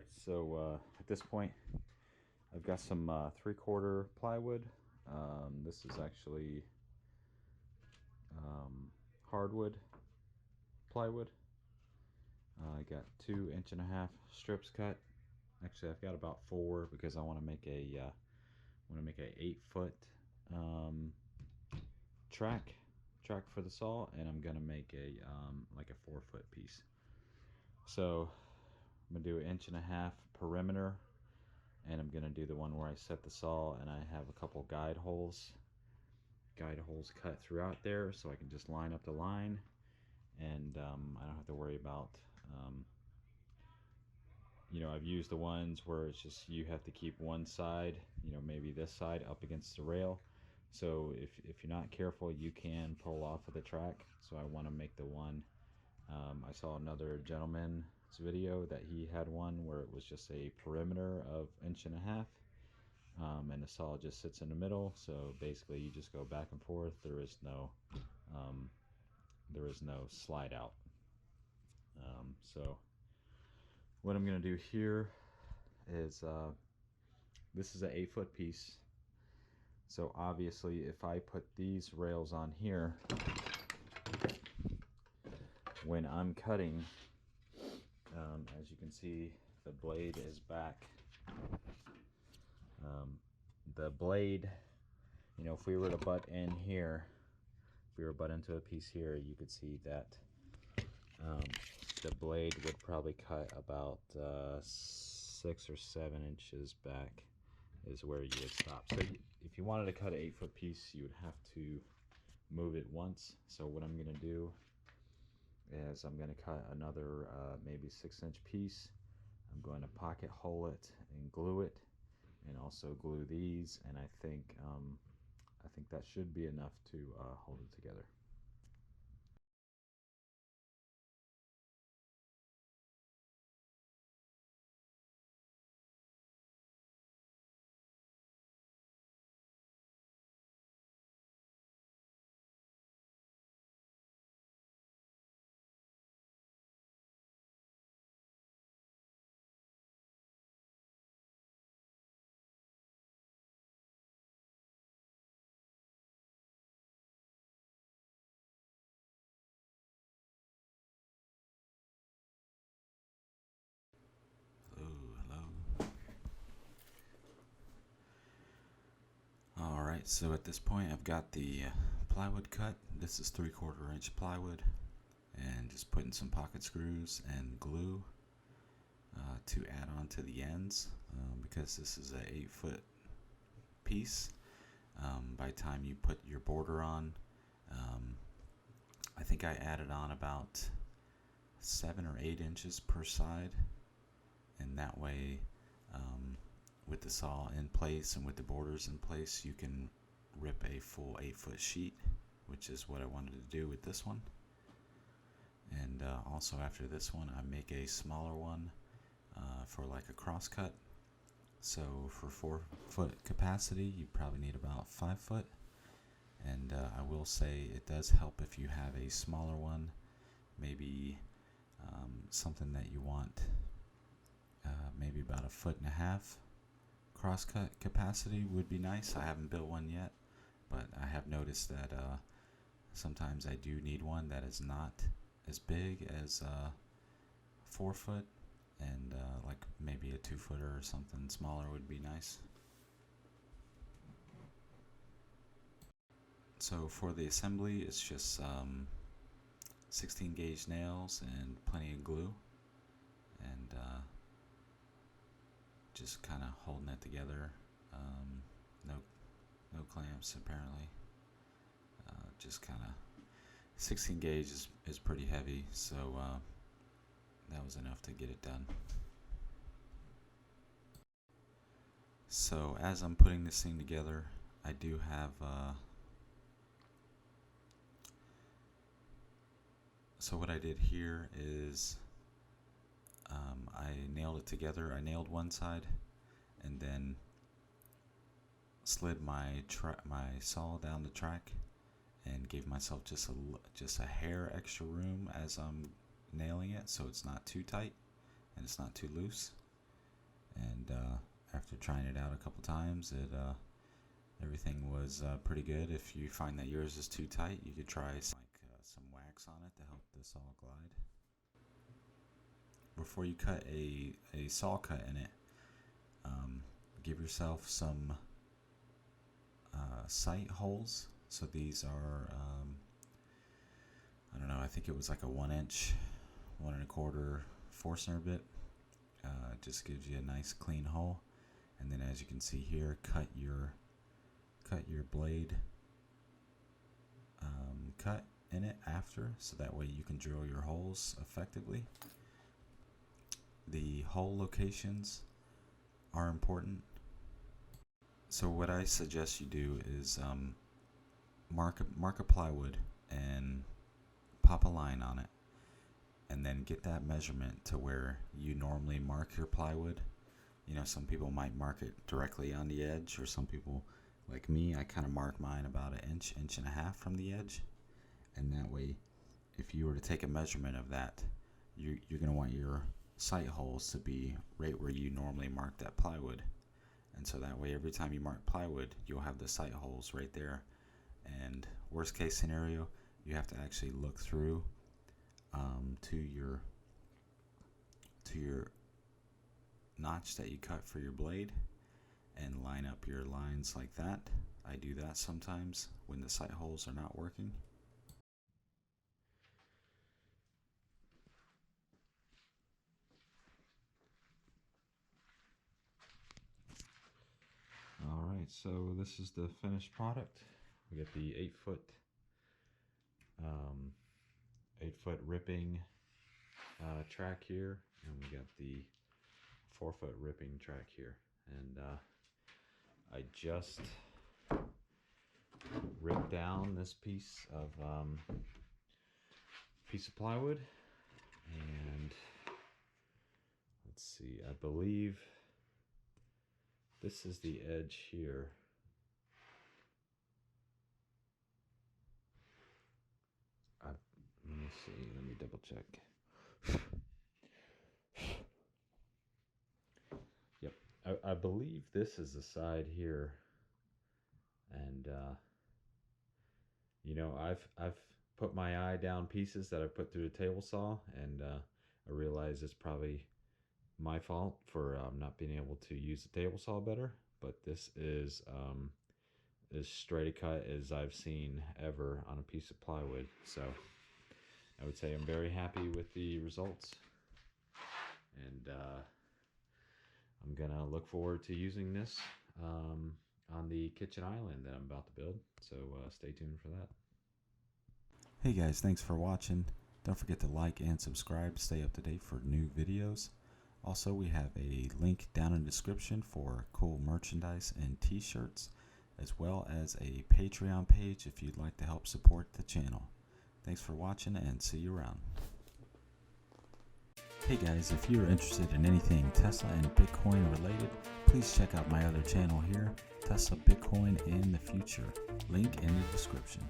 Alright, so at this point I've got some 3/4 plywood. This is actually hardwood plywood. I got 2.5-inch strips cut. Actually, I've got about 4 because I want to make a 8-foot track for the saw, and I'm gonna make a like a 4-foot piece. So I'm gonna do 1.5-inch perimeter, and I'm gonna do the one where I set the saw, and I have a couple guide holes cut throughout there, so I can just line up the line, and I don't have to worry about I've used the ones where it's just you have to keep one side, maybe this side up against the rail. So if you're not careful, you can pull off of the track. So I want to make the one. I saw another gentleman's video that he had one where it was just a perimeter of 1.5 inches, and the saw just sits in the middle. So basically, you just go back and forth. There is no slide out. So what I'm going to do here is this is an 8-foot piece. So obviously, if I put these rails on here, when I'm cutting, as you can see, the blade is back. The blade, if we were to butt in here, if we were to butt into a piece here, you could see that the blade would probably cut about 6 or 7 inches back is where you would stop. So if you wanted to cut an 8-foot piece, you would have to move it once. So what I'm going to do is I'm going to cut another maybe 6-inch piece. I'm going to pocket hole it and glue it, and also glue these, and I think that should be enough to hold it together. Alright, so at this point I've got the plywood cut. This is 3/4 inch plywood, and just putting some pocket screws and glue to add on to the ends, because this is an 8-foot piece. By the time you put your border on, I think I added on about 7 or 8 inches per side, and that way with the saw in place and with the borders in place, you can rip a full 8-foot sheet, which is what I wanted to do with this one. And also after this one, I make a smaller one for like a crosscut. So for 4-foot capacity, you probably need about 5 foot. And I will say it does help if you have a smaller one, maybe something that you want maybe about 1.5 foot crosscut capacity would be nice. I haven't built one yet, but I have noticed that sometimes I do need one that is not as big as 4 foot, and like maybe a 2-footer or something smaller would be nice. So for the assembly, it's just 16 gauge nails and plenty of glue, and just kind of holding it together. No clamps apparently. Just kind of 16 gauge is pretty heavy, so that was enough to get it done. So as I'm putting this thing together, I do have so what I did here is I nailed it together. I nailed one side and then slid my saw down the track and gave myself just a hair extra room as I'm nailing it, so it's not too tight and it's not too loose. and after trying it out a couple times, everything was pretty good. If you find that yours is too tight, you could try some wax on it to help the saw glide. Before you cut a saw cut in it, give yourself some sight holes. So these are, I don't know, I think it was like a 1 inch, 1 1/4 Forstner bit. Just gives you a nice clean hole. And then as you can see here, cut your blade cut in it after, so that way you can drill your holes effectively. The hole locations are important. So what I suggest you do is mark a plywood and pop a line on it, and then get that measurement to where you normally mark your plywood. You know, some people might mark it directly on the edge, or some people, like me, I kind of mark mine about an inch, 1.5 from the edge. And that way, if you were to take a measurement of that, you're going to want your sight holes to be right where you normally mark that plywood. And so that way, every time you mark plywood, you'll have the sight holes right there. And worst case scenario, you have to actually look through to your notch that you cut for your blade and line up your lines like that. I do that sometimes when the sight holes are not working. Alright, so this is the finished product. We got the 8-foot ripping track here, and we got the 4-foot ripping track here. And I just ripped down this piece of plywood, and let's see, I believe this is the edge here. Let me see, let me double check. Yep, I believe this is the side here. And you know, I've put my eye down pieces that I put through the table saw, and I realize it's probably my fault for not being able to use the table saw better. But this is as straight a cut as I've seen ever on a piece of plywood. So I would say I'm very happy with the results, and I'm gonna look forward to using this on the kitchen island that I'm about to build. So stay tuned for that. Hey guys, thanks for watching. Don't forget to like and subscribe to stay up to date for new videos. Also, we have a link down in the description for cool merchandise and t-shirts, as well as a Patreon page if you'd like to help support the channel. Thanks for watching, and see you around. Hey guys, if you're interested in anything Tesla and Bitcoin related, please check out my other channel here, Tesla, Bitcoin, and the Future. Link in the description.